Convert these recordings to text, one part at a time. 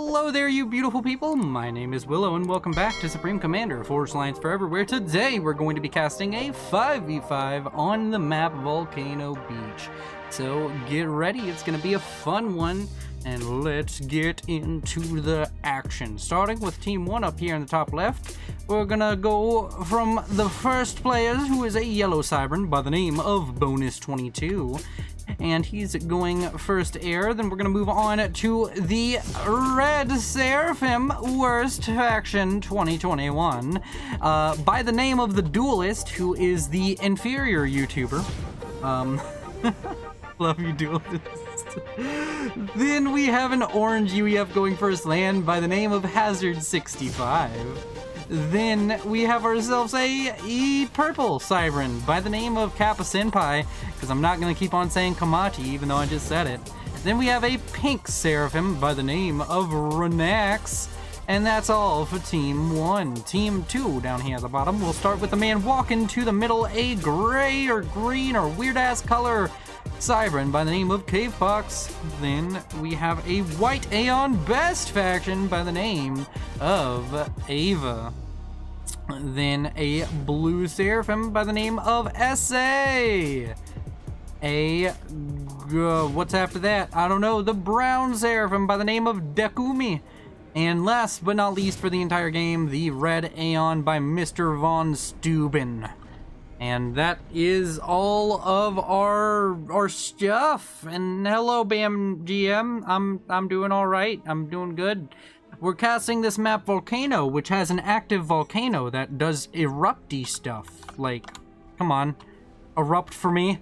Hello there, you beautiful people. My name is Willow, and welcome back to Supreme Commander Forge Lines Forever, where today we're going to be casting a 5v5 on the map Volcano Beach. So get ready, it's going to be a fun one, and let's get into the action. Starting with Team 1 up here in the top left, we're going to go from the first player, who is a yellow Cybran by the name of Bonus22. And he's going first air. Then we're going to move on to the Red Seraphim Worst Faction 2021 by the name of the Duelist, who is the inferior YouTuber. Love you, Duelist. Then we have an orange UEF going first land by the name of Hazard65. Then we have ourselves a purple Cybran by the name of Kappa Senpai, because I'm not going to keep on saying Kamati even though I just said it. Then we have a pink Seraphim by the name of Renax, and that's all for Team 1. Team 2 down here at the bottom, we'll start with the man walking to the middle, a gray or green or weird-ass color Cybran by the name of Cavepox. Then we have a white Aeon Best Faction by the name of Ava. Then a blue Seraphim by the name of SA. What's after that? I don't know. The brown Seraphim by the name of Dekumi. And last but not least for the entire game, the red Aeon by Mr. Von Steuben. And that is all of our stuff. And hello, Bam GM. I'm doing all right. I'm doing good. We're casting this map Volcano, which has an active volcano that does erupty stuff. Like, come on, erupt for me.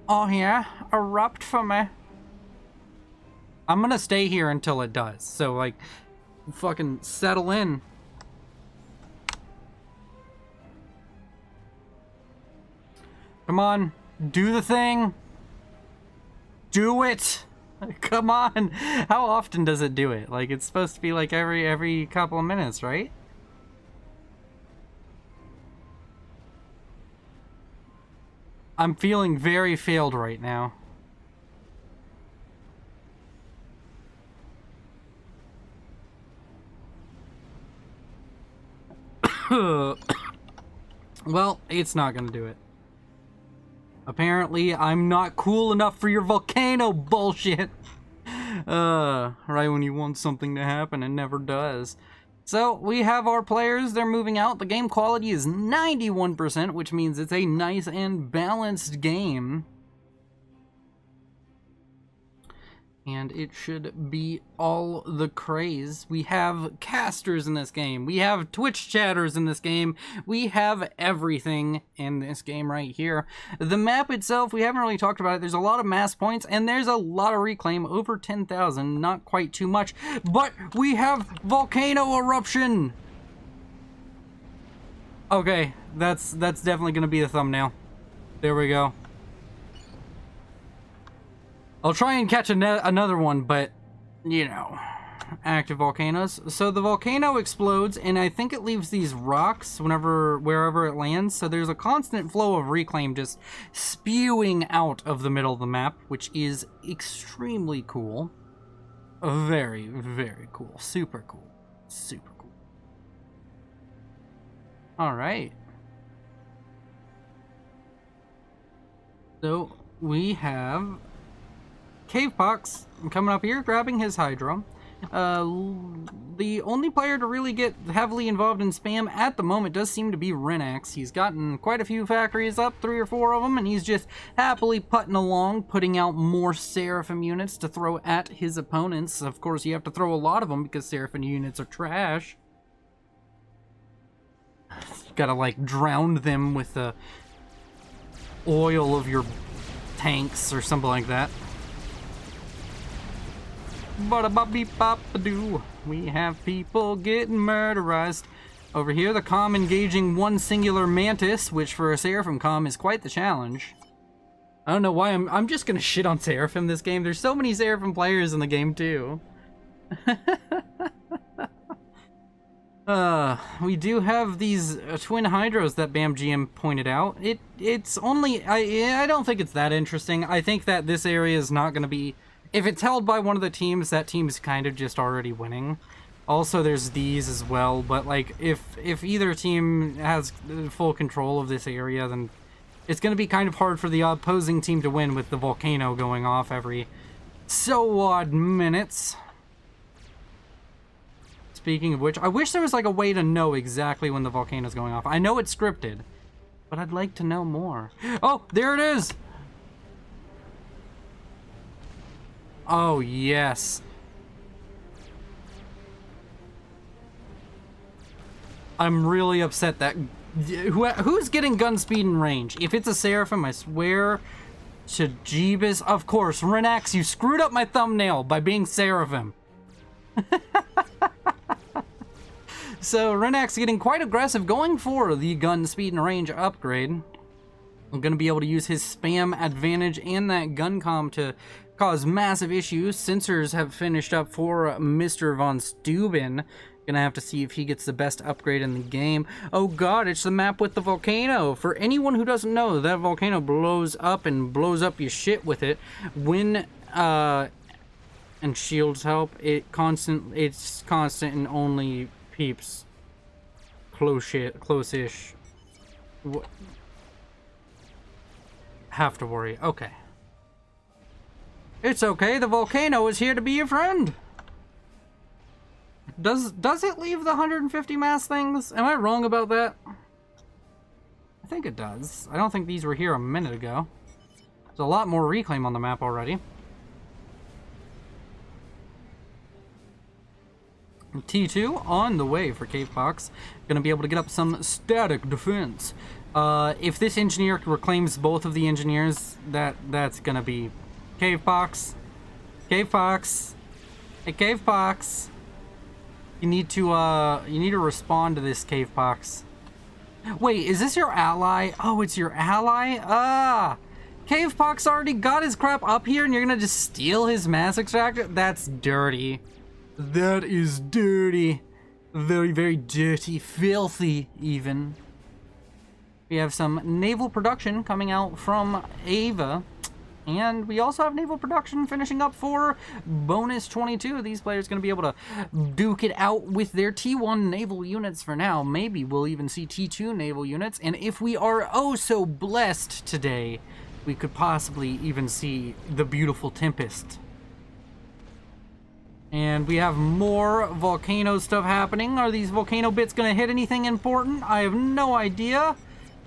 Oh yeah, erupt for me. I'm gonna stay here until it does. So like, fucking settle in. Come on, do the thing. Do it. Come on. How often does it do it? Like, it's supposed to be like every couple of minutes, right? I'm feeling very failed right now. Well, it's not gonna do it. Apparently, I'm not cool enough for your volcano bullshit. Right when you want something to happen, it never does. So, we have our players, they're moving out. The game quality is 91%, which means it's a nice and balanced game. And it should be all the craze. We have casters in this game. We have Twitch chatters in this game. We have everything in this game right here. The map itself, we haven't really talked about it. There's a lot of mass points, and there's a lot of reclaim. Over 10,000, not quite too much. But we have volcano eruption. Okay, that's definitely going to be the thumbnail. There we go. I'll try and catch another one, but, you know, active volcanoes. So the volcano explodes, and I think it leaves these rocks wherever it lands. So there's a constant flow of reclaim just spewing out of the middle of the map, which is extremely cool. Very, very cool. Super cool. Super cool. All right. So we have Cavepox coming up here, grabbing his Hydra. The only player to really get heavily involved in spam at the moment does seem to be Renax. He's gotten quite a few factories up, 3 or 4 of them, and he's just happily putting along, putting out more Seraphim units to throw at his opponents. Of course, you have to throw a lot of them because Seraphim units are trash. You gotta, like, drown them with the oil of your tanks or something like that. Ba-da-ba-beep-bop-a-doo. We have people getting murderized. Over here, the comm engaging one singular mantis, which for a Seraphim comm is quite the challenge. I don't know why I'm just gonna shit on Seraphim this game. There's so many Seraphim players in the game too. We do have these twin hydros that BamGM pointed out. It's only I don't think it's that interesting. I think that this area is not gonna be If it's held by one of the teams, that team's kind of just already winning. Also, there's these as well, but like if either team has full control of this area, then it's going to be kind of hard for the opposing team to win with the volcano going off every so odd minutes. Speaking of which, I wish there was like a way to know exactly when the volcano's going off. I know it's scripted, but I'd like to know more. Oh, there it is! Oh, yes. I'm really upset that... Who's getting gun speed and range? If it's a Seraphim, I swear to Jeebus. Of course, Renax, you screwed up my thumbnail by being Seraphim. So, Renax getting quite aggressive, going for the gun speed and range upgrade. I'm going to be able to use his spam advantage and that gun comm to cause massive issues. Sensors have finished up for Mr. Von Steuben. Gonna have to see if he gets the best upgrade in the game. Oh god, it's the map with the volcano. For anyone who doesn't know, that volcano blows up and blows up your shit with it. When and shields help, it's constant and only peeps close-ish. Have to worry. Okay. It's okay, the volcano is here to be your friend. Does it leave the 150 mass things? Am I wrong about that? I think it does. I don't think these were here a minute ago. There's a lot more reclaim on the map already. T2 on the way for Cave Fox. Gonna be able to get up some static defense. If this engineer reclaims both of the engineers, that's gonna be Cave Fox. Cave Fox. Hey, Cave Fox. You need to respond to this, Cave Fox. Wait, is this your ally? Oh, it's your ally? Ah! Cave Fox already got his crap up here and you're gonna just steal his mass extractor? That's dirty. That is dirty. Very, very dirty. Filthy, even. We have some naval production coming out from Ava. And we also have naval production finishing up for bonus 22. These players going to be able to duke it out with their T1 naval units for now. Maybe we'll even see T2 naval units. And if we are oh so blessed today, we could possibly even see the beautiful Tempest. And we have more volcano stuff happening. Are these volcano bits going to hit anything important? I have no idea.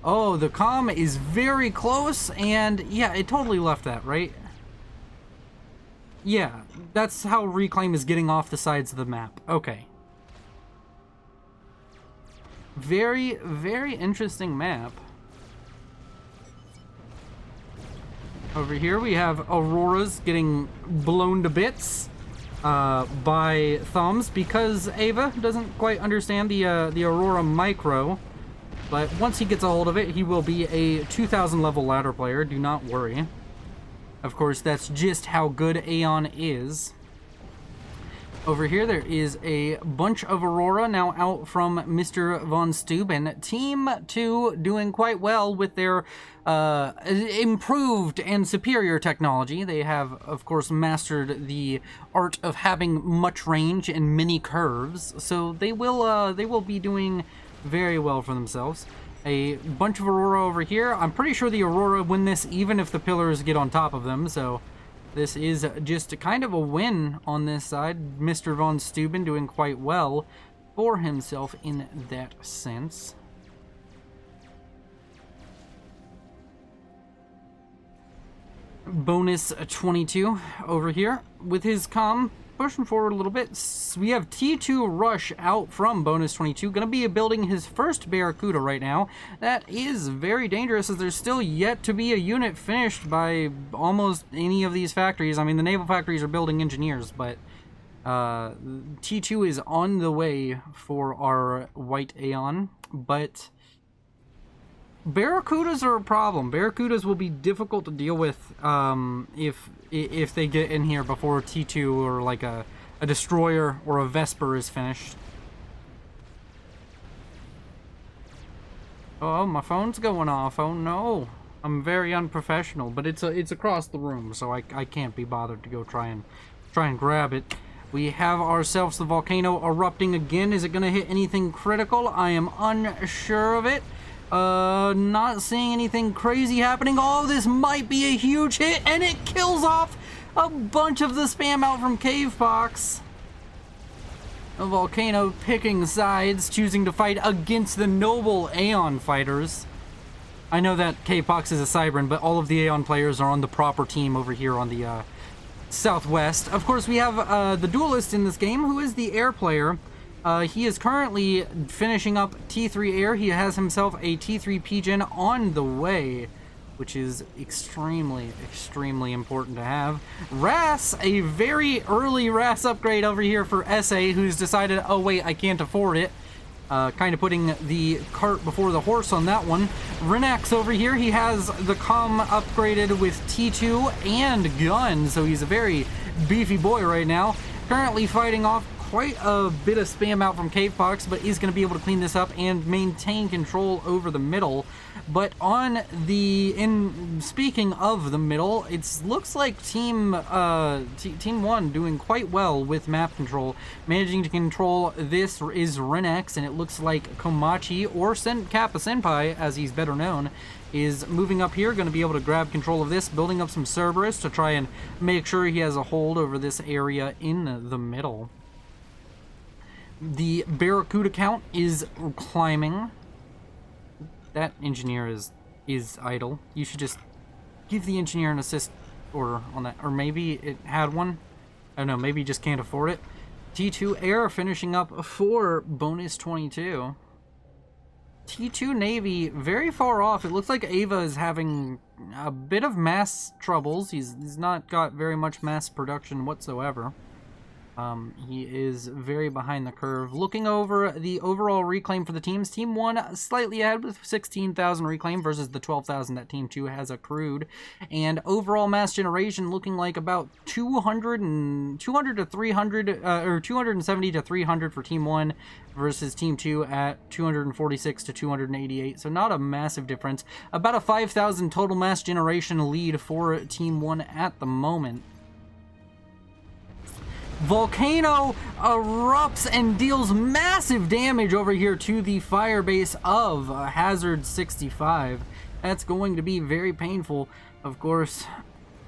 Oh, the comm is very close, and yeah, it totally left that, right? Yeah, that's how Reclaim is getting off the sides of the map. Okay. Very, very interesting map. Over here we have Auroras getting blown to bits by Thumbs because Ava doesn't quite understand the Aurora Micro. But once he gets a hold of it, he will be a 2000 level ladder player, do not worry. Of course, that's just how good Aeon is. Over here, there is a bunch of Aurora now out from Mr. Von Steuben. Team 2 doing quite well with their improved and superior technology. They have, of course, mastered the art of having much range and many curves. So they will be doing very well for themselves. A bunch of Aurora over here. I'm pretty sure the Aurora win this even if the pillars get on top of them, so this is just kind of a win on this side. Mr. Von Steuben doing quite well for himself in that sense. Bonus 22 over here with his comm. Pushing forward a little bit, we have T2 Rush out from bonus 22, going to be building his first Barracuda right now. That is very dangerous as there's still yet to be a unit finished by almost any of these factories. I mean, the naval factories are building engineers, but T2 is on the way for our White Aeon, but Barracudas are a problem. Barracudas will be difficult to deal with if they get in here before T2 or like a destroyer or a Vesper is finished. Oh, my phone's going off. Oh no. I'm very unprofessional, but it's across the room, so I can't be bothered to go try and grab it. We have ourselves the volcano erupting again. Is it going to hit anything critical? I am unsure of it. Not seeing anything crazy happening. Oh, this might be a huge hit, and it kills off a bunch of the spam out from Cavepox. A volcano picking sides, choosing to fight against the noble Aeon fighters. I know that Cavepox is a Cybran, but all of the Aeon players are on the proper team over here on the southwest. Of course, we have the Duelist in this game, who is the air player. He is currently finishing up T3 Air. He has himself a T3 P-Gen on the way, which is extremely, extremely important to have. Ras, a very early Ras upgrade over here for SA, who's decided, oh wait, I can't afford it. Kind of putting the cart before the horse on that one. Renax over here, he has the comm upgraded with T2 and gun, so he's a very beefy boy right now. Currently fighting off quite a bit of spam out from Cavepox, but is going to be able to clean this up and maintain control over the middle. But speaking of the middle, it looks like Team 1 doing quite well with map control, managing to control this is Renex, and it looks like Komachi, or Kappa Senpai, as he's better known, is moving up here, going to be able to grab control of this, building up some Cerberus to try and make sure he has a hold over this area in the middle. The Barracuda count is climbing. That engineer is idle. You should just give the engineer an assist order on that. Or maybe it had one. I don't know, maybe you just can't afford it. T2 Air finishing up for bonus 22. T2 Navy very far off. It looks like Ava is having a bit of mass troubles. He's not got very much mass production whatsoever. He is very behind the curve. Looking over the overall reclaim for the teams, Team 1 slightly ahead with 16,000 reclaim versus the 12,000 that Team 2 has accrued. And overall mass generation looking like about 200 to 300, or 270 to 300 for Team 1 versus Team 2 at 246 to 288. So not a massive difference. About a 5,000 total mass generation lead for Team 1 at the moment. Volcano erupts and deals massive damage over here to the fire base of Hazard 65. That's going to be very painful. Of course,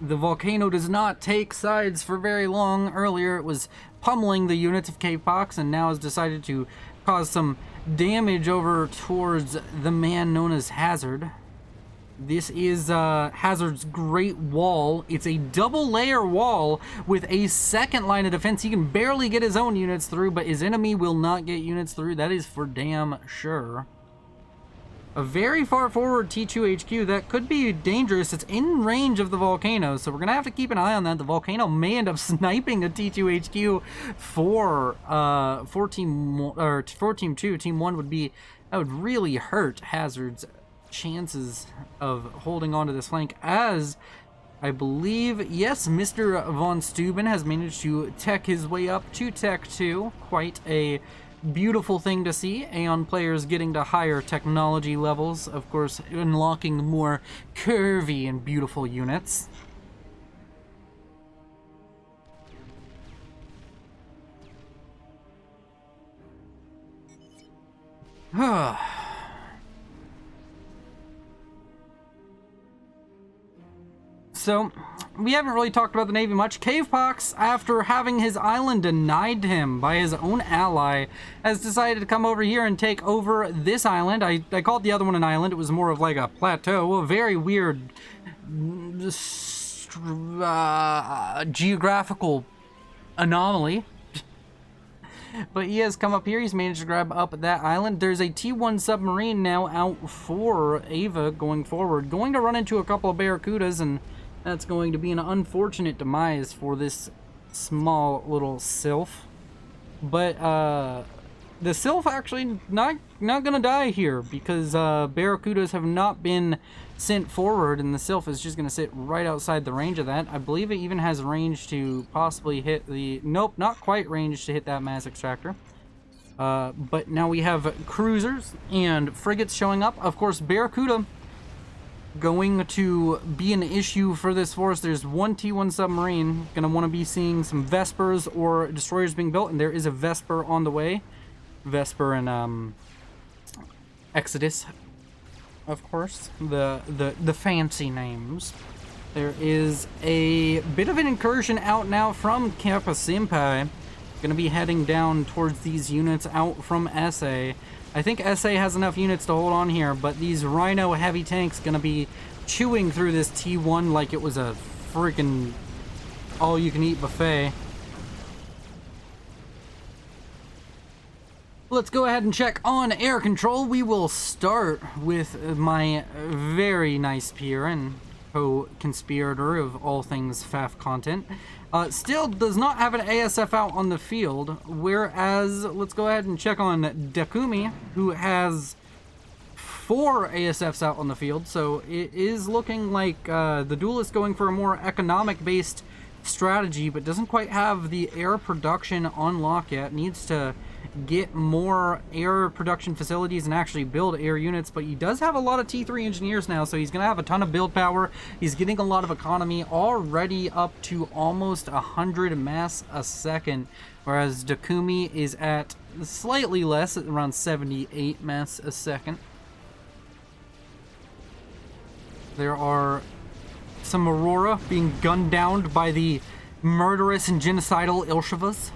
the Volcano does not take sides for very long. Earlier it was pummeling the units of Cavepox, and now has decided to cause some damage over towards the man known as Hazard. This is Hazard's Great Wall. It's a double layer wall with a second line of defense. He can barely get his own units through, but his enemy will not get units through. That is for damn sure. A very far forward T2 HQ that could be dangerous. It's in range of the Volcano, so we're gonna have to keep an eye on that. The Volcano may end up sniping a T2 HQ for Team 2. Team 1 would be, that would really hurt Hazard's chances of holding on to this flank, as I believe, yes, Mr. Von Steuben has managed to tech his way up to Tech 2. Quite a beautiful thing to see. Aeon players getting to higher technology levels, of course, unlocking more curvy and beautiful units. So, we haven't really talked about the Navy much. Cavepox, after having his island denied him by his own ally, has decided to come over here and take over this island. I called the other one an island. It was more of like a plateau, a very weird geographical anomaly. But he has come up here. He's managed to grab up that island. There's a T1 submarine now out for Ava going forward. Going to run into a couple of Barracudas, and that's going to be an unfortunate demise for this small little Sylph. But the Sylph actually not gonna die here, because Barracudas have not been sent forward, and the Sylph is just gonna sit right outside the range of that. I believe it even has range to possibly hit the... Nope, not quite range to hit that mass extractor. But now we have cruisers and frigates showing up. Of course, Barracuda going to be an issue for this force. There's one T1 submarine. Gonna want to be seeing some Vespers or destroyers being built, and there is a Vesper on the way. Vesper and Exodus, of course. The fancy names. There is a bit of an incursion out now from Kappa Senpai. Gonna be heading down towards these units out from SA. I think SA has enough units to hold on here, but these Rhino heavy tanks gonna be chewing through this T1 like it was a freaking all-you-can-eat buffet. Let's go ahead and check on air control. We will start with my very nice peer and co-conspirator of all things FAF content. Still does not have an ASF out on the field, whereas let's go ahead and check on Dakumi, who has 4 ASFs out on the field. So it is looking like the Duelist going for a more economic-based strategy, but doesn't quite have the air production on lock yet. Needs to get more air production facilities and actually build air units, but he does have a lot of T3 engineers now, so he's gonna have a ton of build power. He's getting a lot of economy, already up to almost 100 mass a second, whereas Dakumi is at slightly less, at around 78 mass a second. There are some Aurora being gunned down by the murderous and genocidal Ilshevas.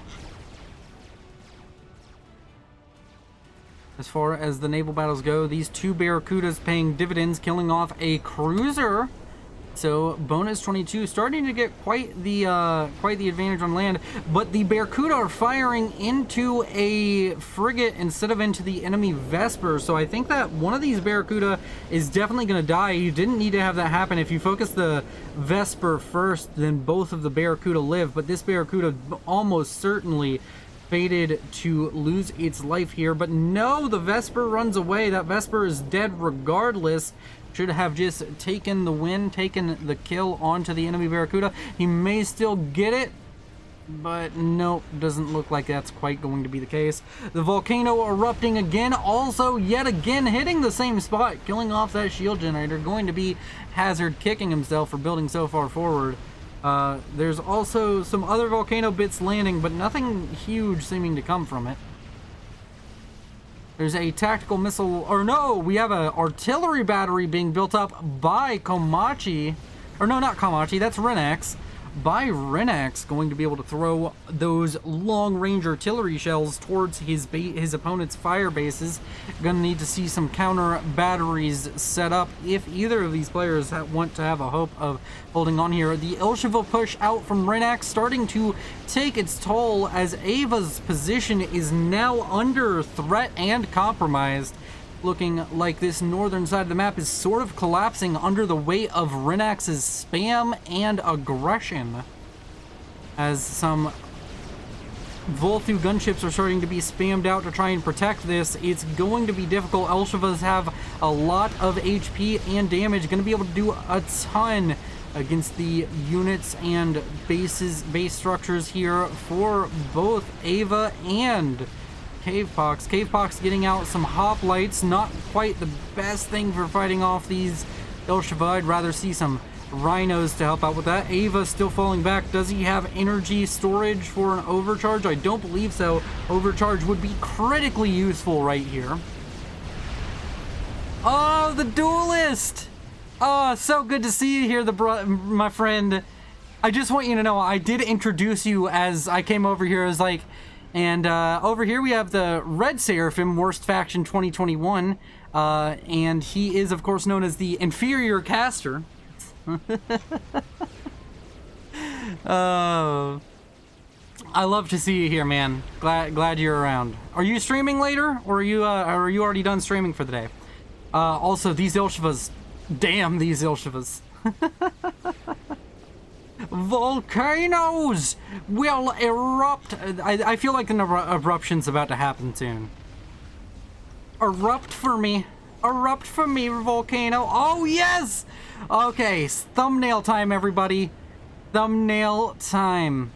As far as the naval battles go, these 2 Barracudas paying dividends, killing off a cruiser. So bonus 22, starting to get quite the advantage on land. But the Barracuda are firing into a frigate instead of into the enemy Vesper. So I think that one of these Barracuda is definitely going to die. You didn't need to have that happen. If you focus the Vesper first, then both of the Barracuda live. But this Barracuda almost certainly fated to lose its life here, but no, the Vesper runs away. That Vesper is dead regardless. Should have just taken the win, taken the kill onto the enemy Barracuda. He may still get it, but nope, doesn't look like that's quite going to be the case. The Volcano erupting again, also yet again hitting the same spot, killing off that shield generator. Going to be Hazard kicking himself for building so far forward. There's also some other Volcano bits landing, but nothing huge seeming to come from it. There's a tactical missile, or no, we have an artillery battery being built up by Komachi. Or no, not Komachi, that's Renax. By Renax, going to be able to throw those long-range artillery shells towards his opponent's fire bases. Gonna need to see some counter batteries set up if either of these players want to have a hope of holding on here. The Ilsheva push out from Renax starting to take its toll as Ava's position is now under threat and compromised. Looking like this northern side of the map is sort of collapsing under the weight of Renax's spam and aggression, as some Volthu gunships are starting to be spammed out to try and protect this. It's going to be difficult. Elshevas have a lot of HP and damage, going to be able to do a ton against the units and base structures here for both Ava and Cavepox. Cavepox getting out some hoplites, not quite the best thing for fighting off these Ilsheva. I'd rather see some rhinos to help out with that. Ava still falling back. Does he have energy storage for an overcharge? I don't believe so. Overcharge would be critically useful right here. Oh, the Duelist! Oh, so good to see you here, my friend. I just want you to know, I did introduce you as I came over here as like, and over here we have the Red Seraphim, Worst Faction 2021, and he is, of course, known as the Inferior Caster. I love to see you here, man. Glad you're around. Are you streaming later, or are you already done streaming for the day? Also, these Ilshevas, damn these Ilshevas. Volcanoes will erupt. I feel like an eruption's about to happen soon. Erupt for me, Volcano. Oh yes. Okay, thumbnail time, everybody. Thumbnail time.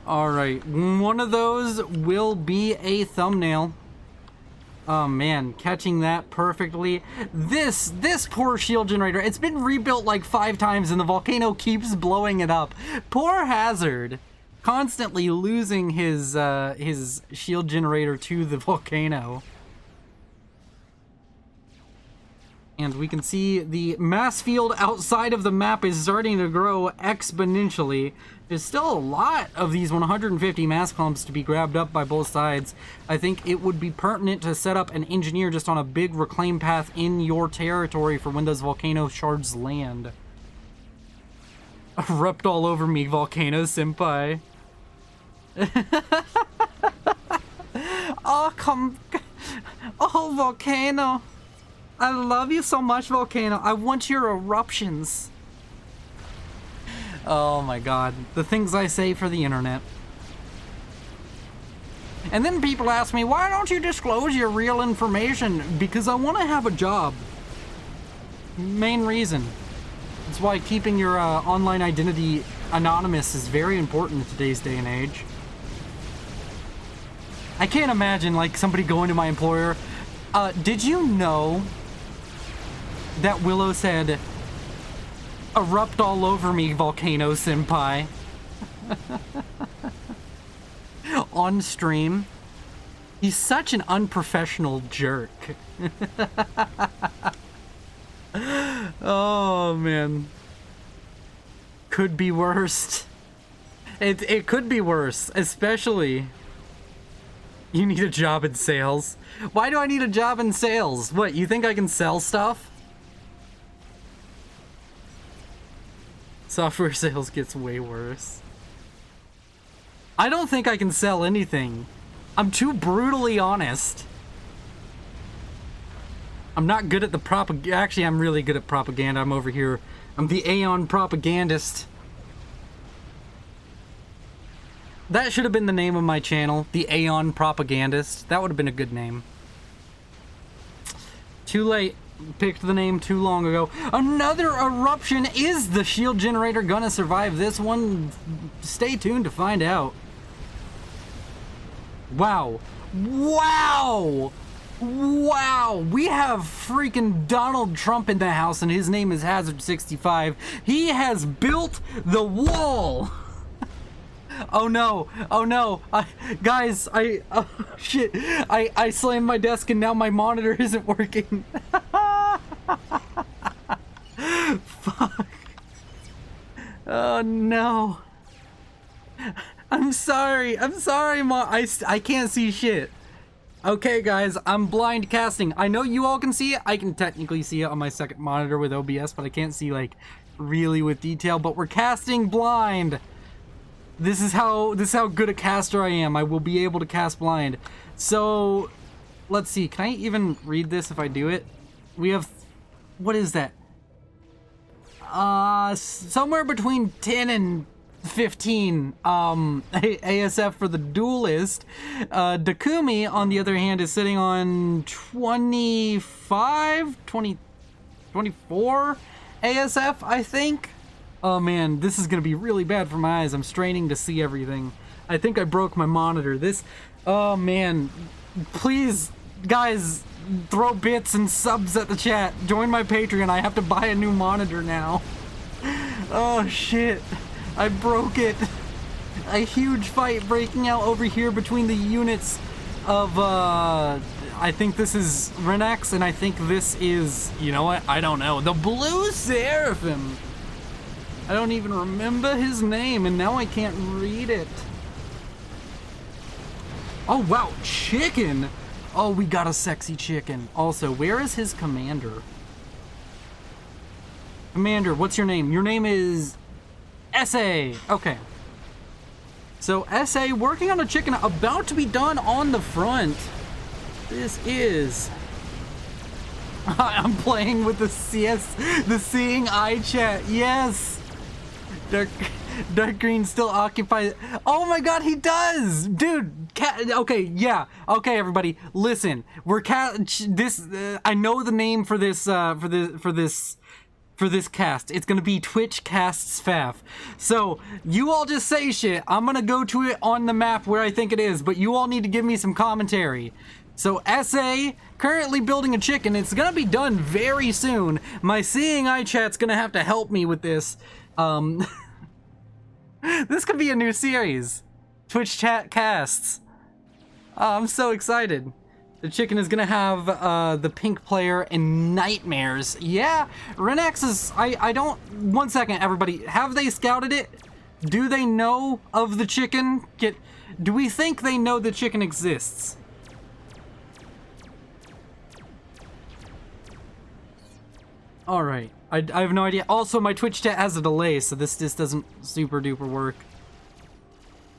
All right, one of those will be a thumbnail. Oh man, catching that perfectly. This poor shield generator, it's been rebuilt like 5 times and the volcano keeps blowing it up. Poor Hazard, constantly losing his shield generator to the volcano. And we can see the mass field outside of the map is starting to grow exponentially. There's still a lot of these 150 mass clumps to be grabbed up by both sides. I think it would be pertinent to set up an engineer just on a big reclaim path in your territory for when those volcano shards land. Erupt all over me, Volcano Senpai. Oh, Volcano. I love you so much, Volcano. I want your eruptions. Oh my god. The things I say for the internet. And then people ask me, why don't you disclose your real information? Because I want to have a job. Main reason. That's why keeping your online identity anonymous is very important in today's day and age. I can't imagine like somebody going to my employer, did you know that Willow said, erupt all over me, Volcano Senpai? On stream. He's such an unprofessional jerk. Oh, man. Could be worse. It could be worse, especially... You need a job in sales. Why do I need a job in sales? What, you think I can sell stuff? Software sales gets way worse. I don't think I can sell anything. I'm too brutally honest. I'm not good at the propaganda. Actually, I'm really good at propaganda. I'm over here. I'm the Aeon propagandist. That should have been the name of my channel, the Aeon propagandist. That would have been a good name. Too late. Picked the name too long ago. Another eruption. Is the shield generator gonna survive this one? Stay tuned to find out. Wow. Wow! Wow! We have freaking Donald Trump in the house and his name is Hazard65. He has built the wall! Oh no! Oh no! Guys, oh shit! I slammed my desk and now my monitor isn't working. Fuck! Oh no! I'm sorry, Mom. I can't see shit. Okay, guys, I'm blind casting. I know you all can see it. I can technically see it on my second monitor with OBS, but I can't see like really with detail. But we're casting blind. This is how good a caster I am. I will be able to cast blind. So, let's see. Can I even read this if I do it? We have, what is that? Somewhere between 10 and 15 ASF for the duelist. Dakumi, on the other hand, is sitting on 24 ASF, I think. Oh man, this is gonna be really bad for my eyes. I'm straining to see everything. I think I broke my monitor. Oh man, please, guys, throw bits and subs at the chat. Join my Patreon. I have to buy a new monitor now. Oh shit, I broke it. A huge fight breaking out over here between the units of, I think this is Renex, and I think this is, you know what, I don't know, the Blue Seraphim. I don't even remember his name, and now I can't read it. Oh, wow, chicken! Oh, we got a sexy chicken. Also, where is his commander? Commander, what's your name? Your name is... S.A. Okay. So, S.A. working on a chicken about to be done on the front. This is... I'm playing with the Seeing Eye chat. Yes! Dark green still occupied. Oh my god, he does, dude. Okay, yeah. Okay, everybody, listen. I know the name for this cast. It's gonna be Twitch Casts Faf. So you all just say shit. I'm gonna go to it on the map where I think it is, but you all need to give me some commentary. So SA currently building a chicken. It's gonna be done very soon. My seeing eye chat's gonna have to help me with this. This could be a new series. Twitch chat casts. I'm so excited. The chicken is gonna have the pink player and nightmares. Yeah, Renex is, I don't, one second everybody, have they scouted it? Do they know of the chicken? Do we think they know the chicken exists? Alright, I have no idea. Also, my Twitch chat has a delay, so this doesn't super duper work.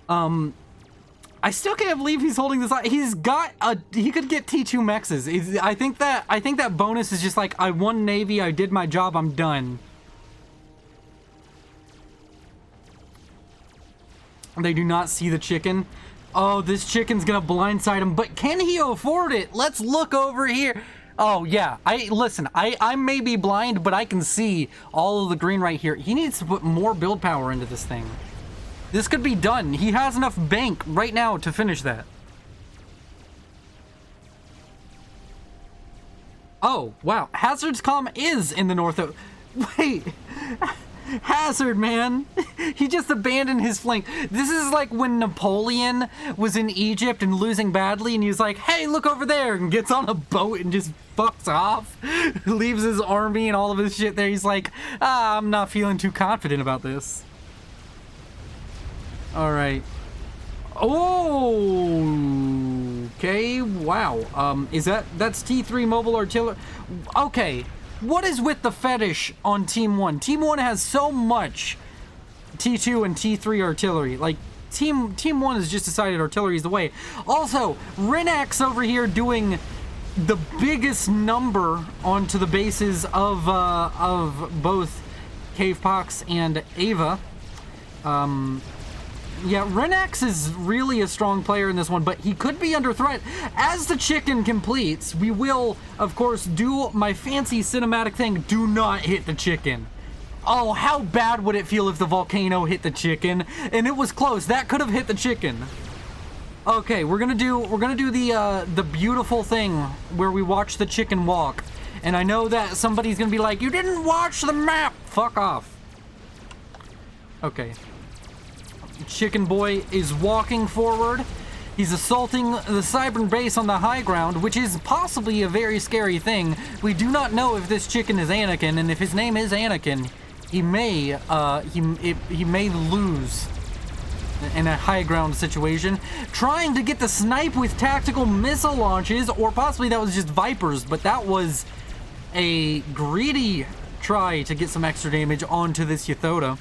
I still can't believe he's holding this. He's got he could get T2 mexes. I think that bonus is just like, I won Navy, I did my job, I'm done. They do not see the chicken. Oh, this chicken's gonna blindside him, but can he afford it? Let's look over here. Oh yeah, I may be blind, but I can see all of the green right here. He needs to put more build power into this thing. This could be done. He has enough bank right now to finish that. Oh, wow. Hazard's comm is in the north of... Wait. Hazard, man. He just abandoned his flank. This is like when Napoleon was in Egypt and losing badly, and he was like, hey, look over there, and gets on a boat and just fucks off. Leaves his army and all of his shit there. He's like, I'm not feeling too confident about this. All right. Oh, okay. Wow. That's T3 mobile artillery? Okay. What is with the fetish on Team 1? Team 1 has so much T2 and T3 artillery. Like, Team 1 has just decided artillery is the way. Also, Renax over here doing the biggest number onto the bases of both Cave Pox and Ava. Yeah, Renax is really a strong player in this one, but he could be under threat. As the chicken completes, we will, of course, do my fancy cinematic thing. Do not hit the chicken. Oh, how bad would it feel if the volcano hit the chicken? And it was close. That could have hit the chicken. Okay, we're gonna do the beautiful thing where we watch the chicken walk. And I know that somebody's gonna be like, you didn't watch the map. Fuck off. Okay. Chicken boy is walking forward. He's assaulting the Cybern base on the high ground, which is possibly a very scary thing. We do not know if this chicken is Anakin, and if his name is Anakin, he may lose in a high ground situation. Trying to get the snipe with tactical missile launches, or possibly that was just Vipers, but that was a greedy try to get some extra damage onto this Yathoda.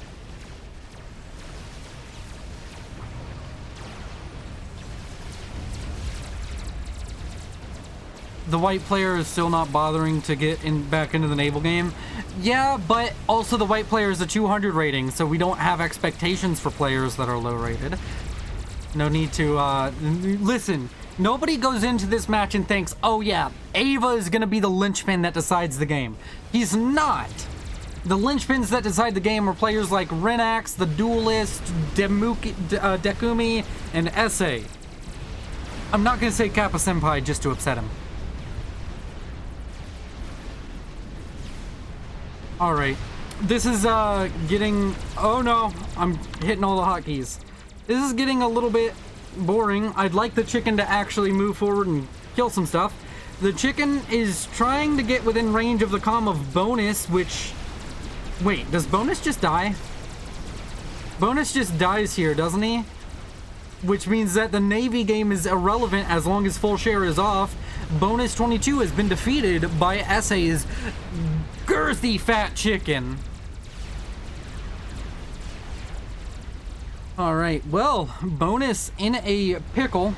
The white player is still not bothering to get back into the naval game. Yeah, but also the white player is a 200 rating, so we don't have expectations for players that are low rated. No need to, listen, nobody goes into this match and thinks, oh yeah, Ava is gonna be the linchpin that decides the game. He's not. The linchpins that decide the game are players like Renax, the Duelist, Dekumi, and SA. I'm not gonna say Kappa Senpai just to upset him. Alright, this is getting, oh no, I'm hitting all the hotkeys. This is getting a little bit boring. I'd like the chicken to actually move forward and kill some stuff. The chicken is trying to get within range of the comm of Bonus, which, wait, does Bonus just die? Bonus just dies here, doesn't he? Which means that the Navy game is irrelevant as long as full share is off. Bonus 22 has been defeated by SA's girthy fat chicken. Alright, well, Bonus in a pickle,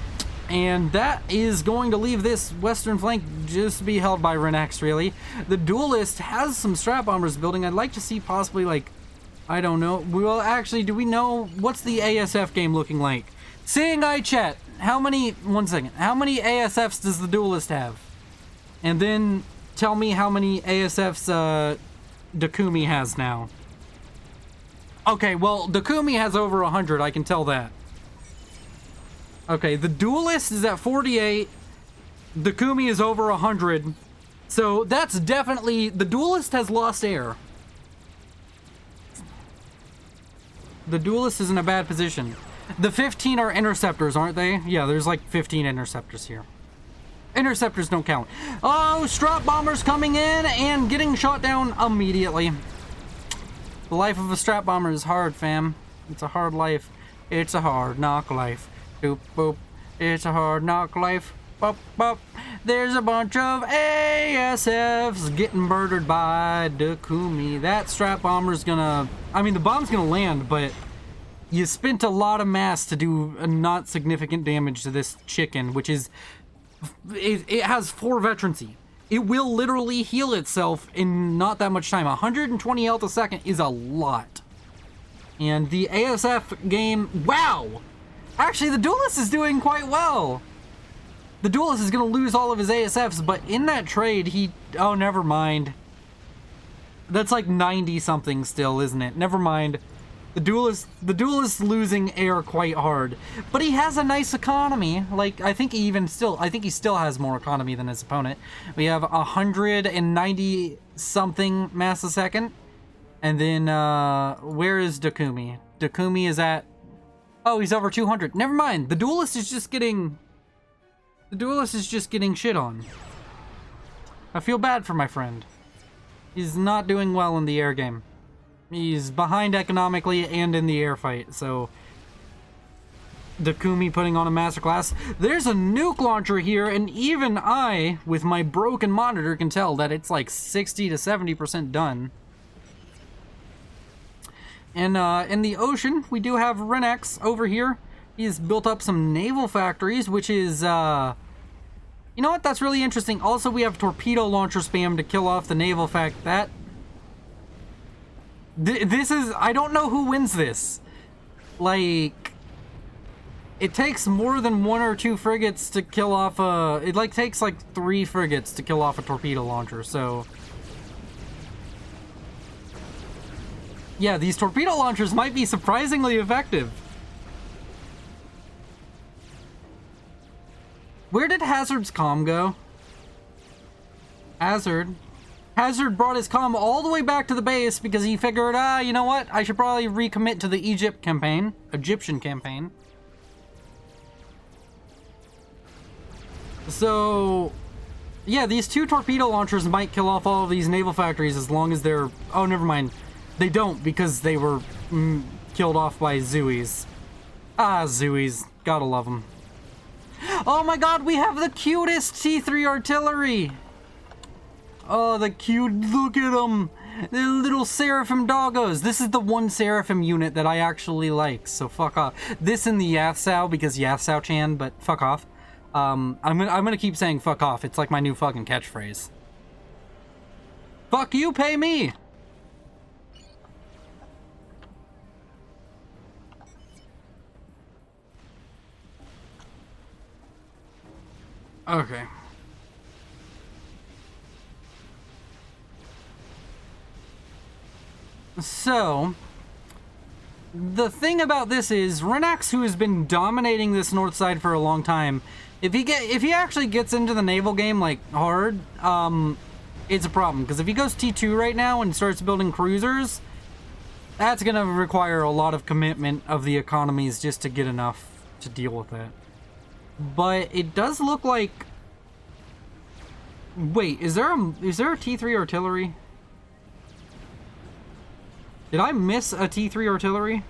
and that is going to leave this western flank just to be held by Renax, really. The Duelist has some strap bombers building. I'd like to see possibly, like, I don't know. Well, actually, do we know, what's the ASF game looking like? Seeing eye chat, how many, one second, how many ASFs does the Duelist have? And then tell me how many ASFs Dekumi has now. Okay, well, Dekumi has over 100, I can tell that. Okay, the Duelist is at 48. Dakumi is over 100. So that's definitely... The Duelist has lost air. The Duelist is in a bad position. The 15 are interceptors, aren't they? Yeah, there's like 15 interceptors here. Interceptors don't count. Oh, Strap Bomber's coming in and getting shot down immediately. The life of a Strap Bomber is hard, fam. It's a hard life. It's a hard knock life. Boop, boop. It's a hard knock life. Bop, bop. There's a bunch of ASFs getting murdered by Dakumi. That Strap Bomber's gonna... I mean, the bomb's gonna land, but... You spent a lot of mass to do a not significant damage to this chicken, which is... It has 4 veterancy. It will literally heal itself in not that much time. 120 health a second is a lot. And the ASF game... Wow! Actually, the Duelist is doing quite well. The Duelist is going to lose all of his ASFs, but in that trade, he... Oh, never mind. That's like 90-something still, isn't it? Never mind. The Duelist losing air quite hard. But he has a nice economy. Like, I think he still has more economy than his opponent. We have 190-something mass a second. And then, where is Dakumi? Dakumi is at... Oh, he's over 200. Never mind. The Duelist is just getting shit on. I feel bad for my friend. He's not doing well in the air game. He's behind economically and in the air fight, so... Dakumi putting on a masterclass. There's a nuke launcher here, and even I, with my broken monitor, can tell that it's like 60 to 70% done. And in the ocean, we do have Renex over here. He's built up some naval factories, which is, you know what? That's really interesting. Also, we have torpedo launcher spam to kill off the naval This is... I don't know who wins this. Like... It takes more than 1 or 2 frigates to kill off a... It, like, takes, like, 3 frigates to kill off a torpedo launcher, so... Yeah, these torpedo launchers might be surprisingly effective. Where did Hazard's comm go? Hazard brought his comm all the way back to the base because he figured, you know what? I should probably recommit to the Egyptian campaign. So, yeah, these 2 torpedo launchers might kill off all of these naval factories as long as they're... Oh, never mind. They don't because they were killed off by Zooies. Ah, Zooies. Gotta love them. Oh my god, we have the cutest T3 artillery! Oh, the cute, look at them! They're little Seraphim doggos. This is the one Seraphim unit that I actually like, so fuck off. This and the Yathsao, because Yathsao-chan, but fuck off. I'm gonna keep saying fuck off. It's like my new fucking catchphrase. Fuck you, pay me! Okay. So, the thing about this is, Renax, who has been dominating this north side for a long time, if he actually gets into the naval game, like, hard, it's a problem. Because if he goes T2 right now and starts building cruisers, that's gonna require a lot of commitment of the economies just to get enough to deal with it. But it does look like... Wait, is there a T3 artillery? Did I miss a T3 artillery?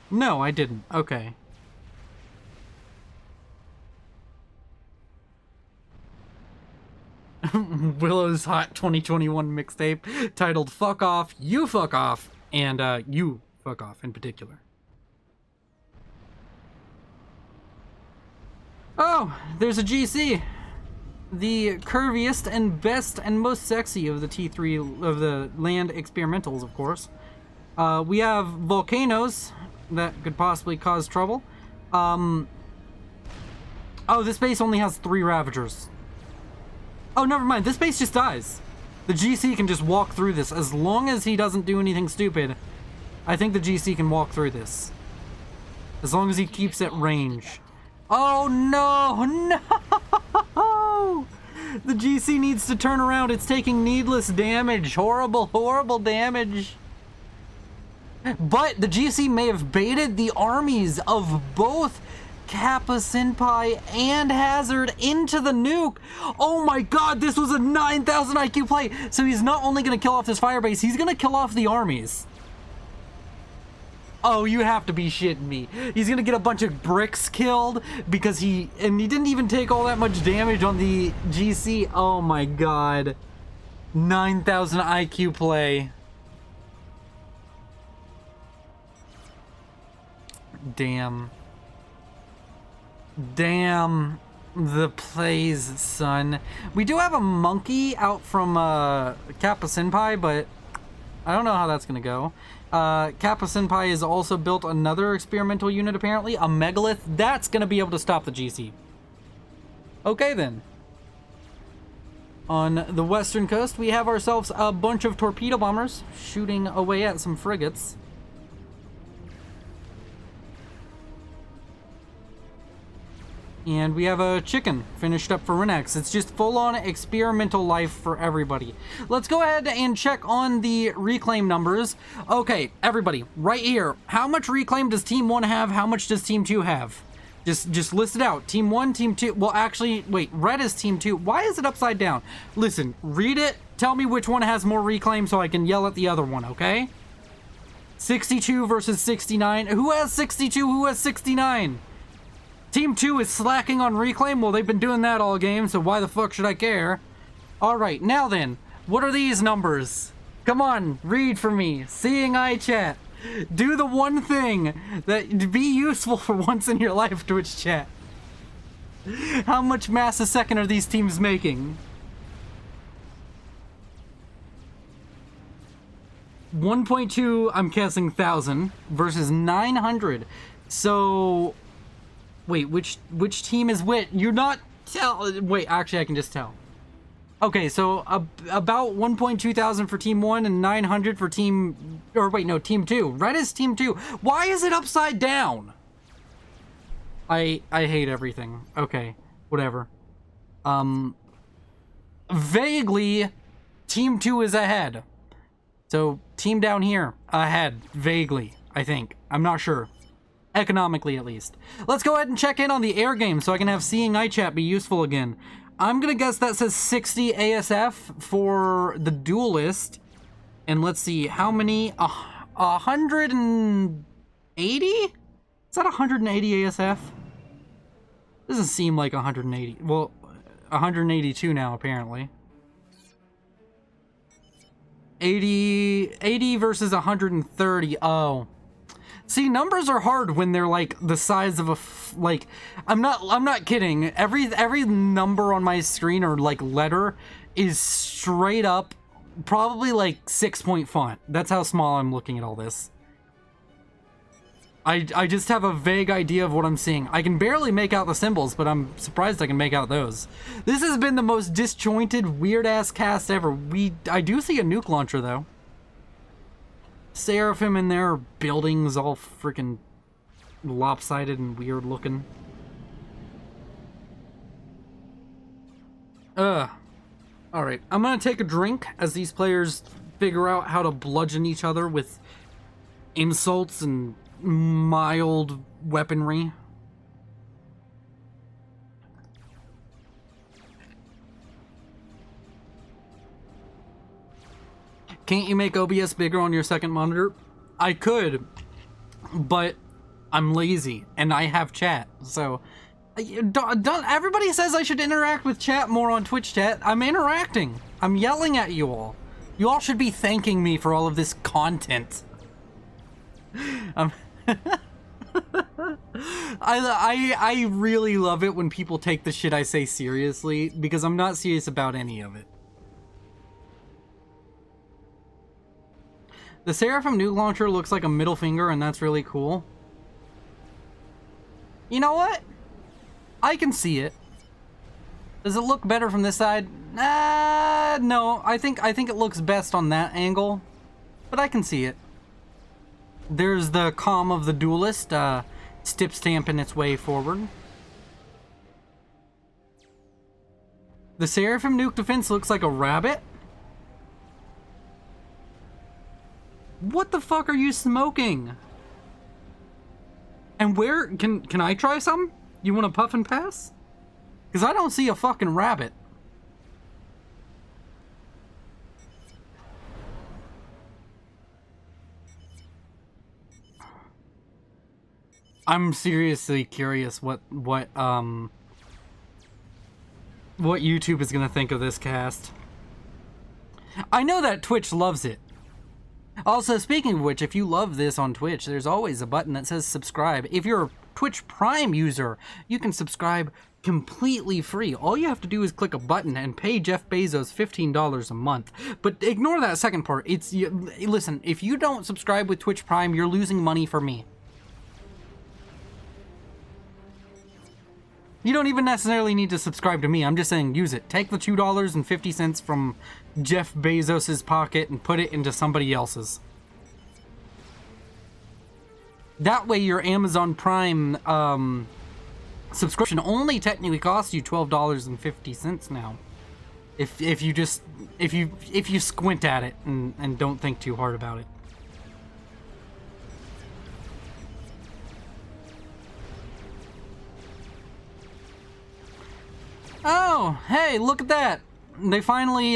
No, I didn't. Okay. Willow's Hot 2021 mixtape titled Fuck Off, You Fuck Off, and You Fuck Off in particular. Oh, there's a GC. The curviest and best and most sexy of the T3 of the land experimentals, of course. We have volcanoes that could possibly cause trouble. Oh, this base only has 3 Ravagers. Oh, never mind. This base just dies. The GC can just walk through this as long as he doesn't do anything stupid. I think the GC can walk through this. As long as he keeps at range. Oh no, no! The GC needs to turn around. It's taking needless damage. Horrible, horrible damage. But the GC may have baited the armies of both Kappa Senpai and Hazard into the nuke. Oh my god, this was a 9,000 IQ play. So he's not only going to kill off this firebase, he's going to kill off the armies. Oh, you have to be shitting me. He's gonna get a bunch of bricks killed because he didn't even take all that much damage on the GC. Oh my god. 9,000 IQ play. Damn. Damn the plays, son. We do have a monkey out from Kappa Senpai, but I don't know how that's gonna go. Kappa Senpai has also built another experimental unit, apparently. A megalith. That's going to be able to stop the GC. Okay, then. On the western coast, we have ourselves a bunch of torpedo bombers shooting away at some frigates. And we have a chicken finished up for Renex. It's just full-on experimental life for everybody. Let's go ahead and check on the reclaim numbers. Okay, everybody, right here. How much reclaim does Team 1 have? How much does Team 2 have? Just list it out. Team 1, Team 2. Well, actually, wait. Red is Team 2. Why is it upside down? Listen, read it. Tell me which one has more reclaim so I can yell at the other one, okay? 62 versus 69. Who has 62? Who has 69? Team 2 is slacking on reclaim. Well, they've been doing that all game, so why the fuck should I care? Alright, now then, what are these numbers? Come on, read for me. Seeing eye chat. Do the one thing that be useful for once in your life, Twitch chat. How much mass a second are these teams making? 1.2, I'm guessing 1,000 versus 900. So... wait, which team is which? You're not wait, actually I can just tell. Okay, so about 1.2 thousand for Team 1 and 900 for Team... or wait, no, Team 2. Red is Team 2. Why is it upside down? I hate everything. Okay, whatever. Vaguely, Team 2 is ahead. So, team down here, ahead. Vaguely, I think. I'm not sure. Economically, at least. Let's go ahead and check in on the air game so I can have Seeing Eye Chat be useful again. I'm gonna guess that says 60 ASF for the Duelist. And let's see, how many? 180? Is that 180 ASF? Doesn't seem like 180. Well, 182 now, apparently. 80 versus 130. Oh. See, numbers are hard when they're like the size of a like I'm not kidding. Every number on my screen or like letter is straight up probably like 6-point font. That's how small I'm looking at all this. I just have a vague idea of what I'm seeing. I can barely make out the symbols, but I'm surprised I can make out those. This has been the most disjointed, weird-ass cast ever. I do see a nuke launcher, though. Seraphim in there, buildings all freaking lopsided and weird looking. Alright, I'm gonna take a drink as these players figure out how to bludgeon each other with insults and mild weaponry. Can't you make OBS bigger on your second monitor? I could, but I'm lazy and I have chat. So, everybody says I should interact with chat more on Twitch chat. I'm interacting. I'm yelling at you all. You all should be thanking me for all of this content. I really love it when people take the shit I say seriously, because I'm not serious about any of it. The Seraphim nuke launcher looks like a middle finger, and that's really cool. You know what? I can see it. Does it look better from this side? No. I think it looks best on that angle, but I can see it. There's the comm of the Duelist. Stip stamping its way forward. The Seraphim Nuke Defense looks like a rabbit. What the fuck are you smoking? And where can I try some? You want to puff and pass? Because I don't see a fucking rabbit. I'm seriously curious what YouTube is gonna think of this cast. I know that Twitch loves it. Also, speaking of which, if you love this on Twitch, there's always a button that says subscribe. If you're a Twitch Prime user, you can subscribe completely free. All you have to do is click a button and pay Jeff Bezos $15 a month. But ignore that second part. Listen, if you don't subscribe with Twitch Prime, you're losing money for me. You don't even necessarily need to subscribe to me. I'm just saying use it. Take the $2.50 from Jeff Bezos's pocket and put it into somebody else's. That way your Amazon Prime subscription only technically costs you $12.50 now. If you squint at it and don't think too hard about it. Oh, hey, look at that. They finally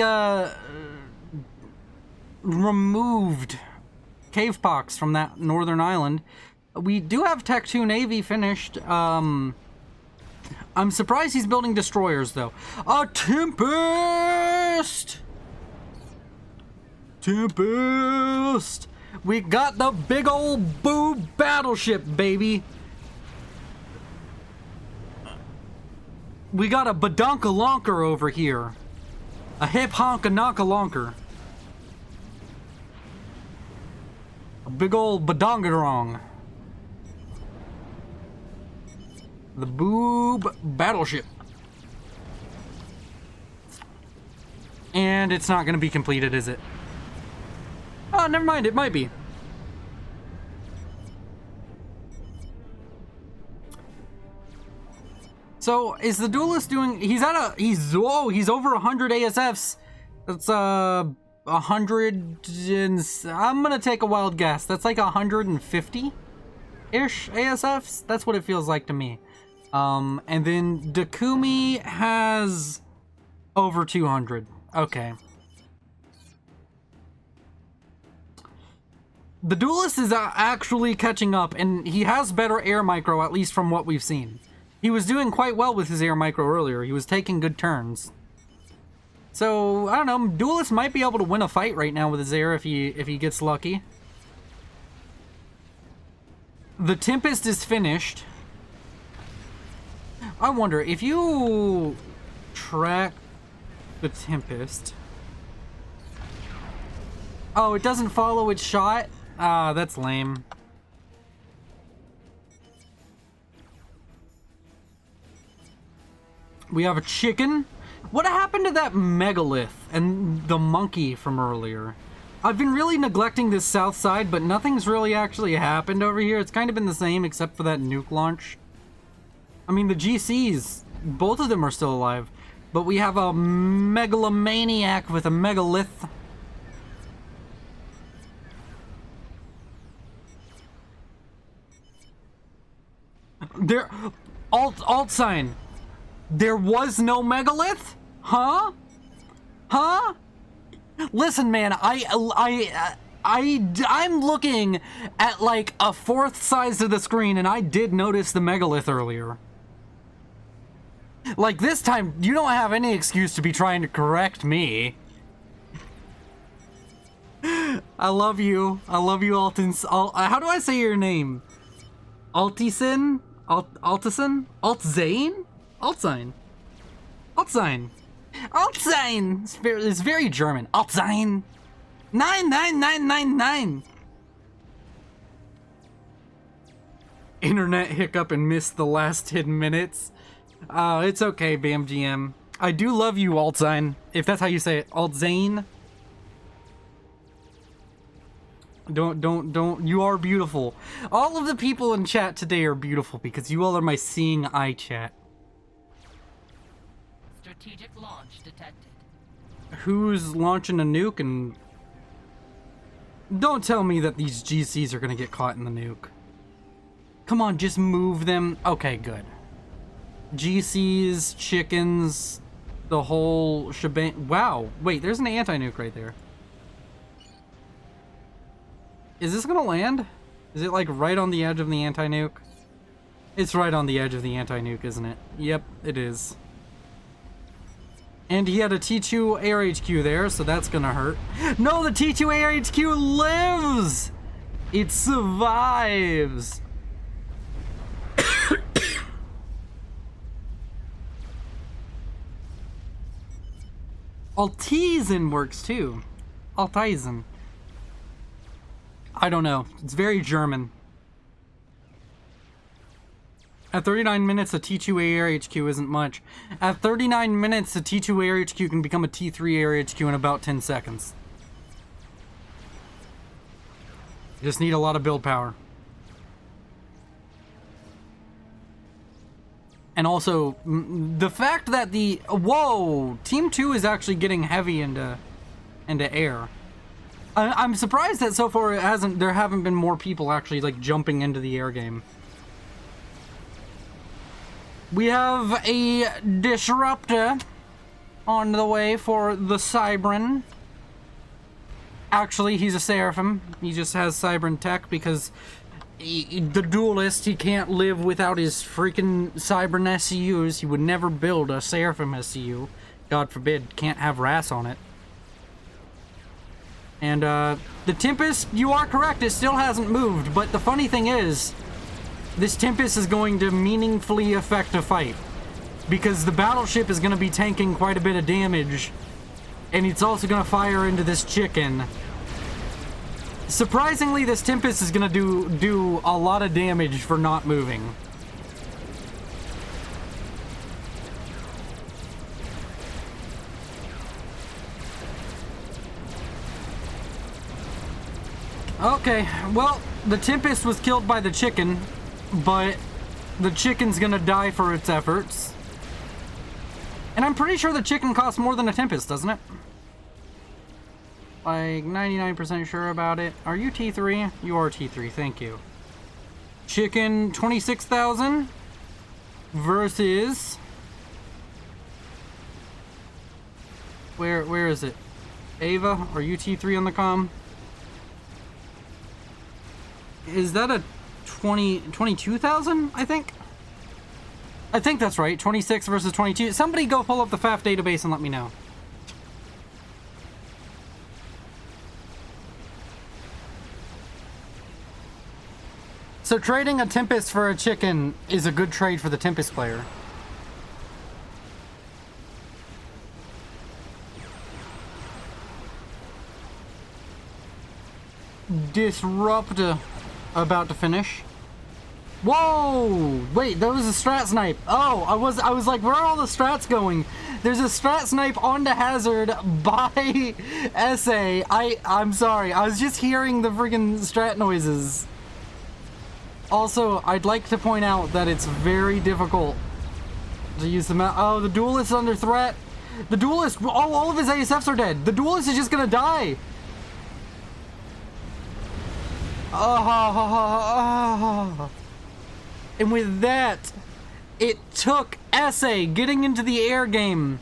removed cave pox from that northern island. We do have Tech 2 Navy finished. I'm surprised he's building destroyers, though. A Tempest! Tempest! We got the big old boob battleship, baby! We got a badonka-lonker over here. A hip-honka-nonka-lonker. A big old badongadrong. The boob battleship. And it's not gonna be completed, is it? Oh, never mind, it might be. So, is the Duelist doing... He's over 100 ASFs. That's, 100 and... I'm gonna take a wild guess. That's like 150-ish ASFs? That's what it feels like to me. And then Dakumi has over 200. Okay. The Duelist is actually catching up, and he has better air micro, at least from what we've seen. He was doing quite well with his air micro earlier. He was taking good turns. So, I don't know, Duelist might be able to win a fight right now with his air if he gets lucky. The Tempest is finished. I wonder, if you track the Tempest... Oh, it doesn't follow its shot? Ah, that's lame. We have a chicken. What happened to that megalith and the monkey from earlier? I've been really neglecting this south side, but nothing's really actually happened over here. It's kind of been the same except for that nuke launch. I mean, the GCs, both of them are still alive, but we have a megalomaniac with a megalith. There, alt sign. There was no megalith? Huh? Huh? Listen, man, I'm looking at like a fourth size of the screen, and I did notice the megalith earlier. Like, this time, you don't have any excuse to be trying to correct me. I love you. I love you, Alton. How do I say your name? Altisen? Altisen? Altzane? Altzine. Altzine. Altzine! It's very German. Altzine. 99999. Internet hiccup and missed the last 10 minutes. It's okay, BamGM. I do love you, Altzine. If that's how you say it. Altzane. Don't. You are beautiful. All of the people in chat today are beautiful because you all are my seeing eye chat. Strategic launch detected. Who's launching a nuke and... Don't tell me that these GCs are gonna get caught in the nuke. Come on, just move them. Okay, good. GCs, chickens, the whole shebang. Wow. Wait, there's an anti-nuke right there. Is this gonna land? Is it like right on the edge of the anti-nuke? It's right on the edge of the anti-nuke, isn't it? Yep, it is. And he had a T2 air HQ there, so that's gonna hurt. No, the T2 air HQ lives! It survives! Altizen works too. Altizen. I don't know. It's very German. At 39 minutes, a T2 air HQ isn't much. At 39 minutes, a T2 air HQ can become a T3 air HQ in about 10 seconds. You just need a lot of build power. And also, the fact that the... Whoa! Team 2 is actually getting heavy into air. I'm surprised that so far there haven't been more people actually like jumping into the air game. We have a disruptor on the way for the Cybran. Actually, he's a Seraphim. He just has Cybran tech because the duelist, he can't live without his freaking Cybran SCUs. He would never build a Seraphim SCU. God forbid, can't have RAS on it. And the Tempest, you are correct, it still hasn't moved, but the funny thing is, this Tempest is going to meaningfully affect a fight. Because the battleship is going to be tanking quite a bit of damage, and it's also going to fire into this chicken. Surprisingly, this Tempest is going to do a lot of damage for not moving. Okay, well, the Tempest was killed by the chicken, but the chicken's gonna die for its efforts. And I'm pretty sure the chicken costs more than a Tempest, doesn't it? Like, 99% sure about it. Are you T3? You are T3, thank you. Chicken, 26,000 versus... Where is it? Ava, are you T3 on the comm? Is that a 22,000, I think? I think that's right, 26 versus 22. Somebody go pull up the FAF database and let me know. So trading a Tempest for a chicken is a good trade for the Tempest player. Disruptor about to finish. Whoa! Wait, there was a strat snipe. Oh, I was like, where are all the strats going? There's a strat snipe onto Hazard by SA. I'm sorry, I was just hearing the friggin' strat noises. Also, I'd like to point out that it's very difficult to use the map. Oh, the duelist is under threat. The duelist, all of his ASFs are dead. The duelist is just gonna die. And with that, it took SA getting into the air game,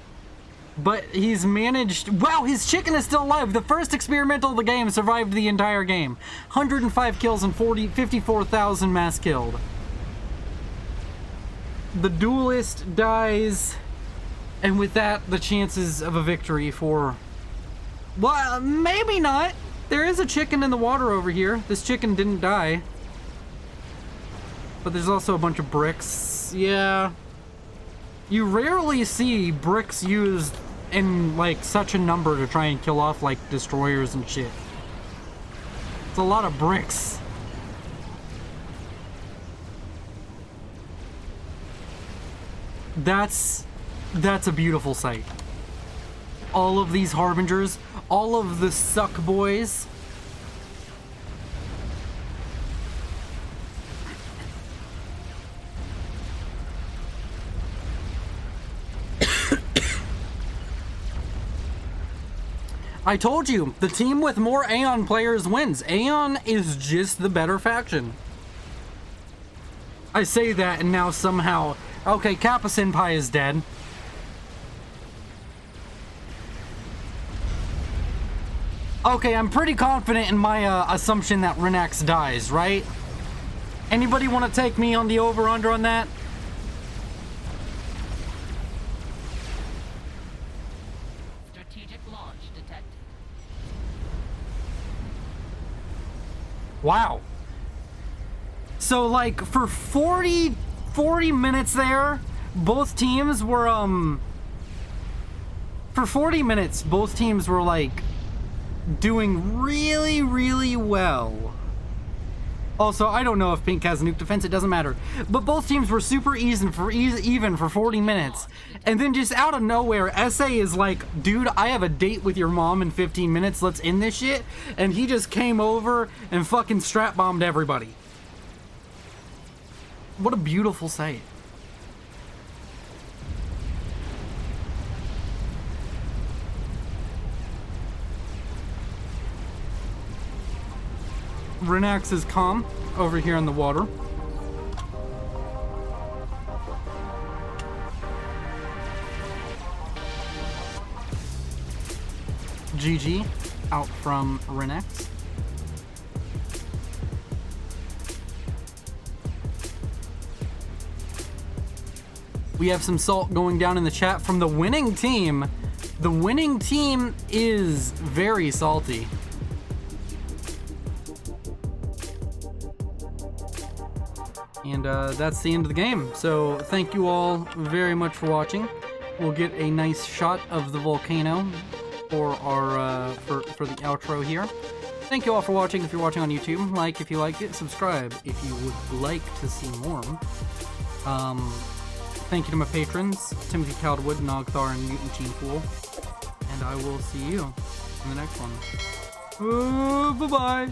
but he's managed. Wow, his chicken is still alive. The first experimental of the game survived the entire game. 105 kills and 54,000 mass killed. The duelist dies, and with that, the chances of a victory for... Well, maybe not. There is a chicken in the water over here. This chicken didn't die. But there's also a bunch of bricks. Yeah. You rarely see bricks used in, like, such a number to try and kill off, like, destroyers and shit. It's a lot of bricks. That's a beautiful sight. All of these harbingers, all of the suck boys. I told you, the team with more Aeon players wins. Aeon is just the better faction. I say that and now somehow... Okay, Kappa Senpai is dead. Okay, I'm pretty confident in my assumption that Renax dies, right? Anybody want to take me on the over-under on that? Strategic launch detected. Wow. So, like, for 40 minutes there, both teams were, For 40 minutes, both teams were, like, doing really, really well. Also, I don't know if Pink has a nuke defense, it doesn't matter. But both teams were super even for 40 minutes. And then just out of nowhere, SA is like, dude, I have a date with your mom in 15 minutes, let's end this shit. And he just came over and fucking strap bombed everybody. What a beautiful sight. Renax is calm over here in the water. GG out from Renax. We have some salt going down in the chat from the winning team. The winning team is very salty. And that's the end of the game. So thank you all very much for watching. We'll get a nice shot of the volcano for our for the outro here. Thank you all for watching. If you're watching on YouTube, like if you liked it, subscribe if you would like to see more. Thank you to my patrons, Timothy Caldwood, Nogthar, and Mutant Gene Pool. And I will see you in the next one. Bye-bye.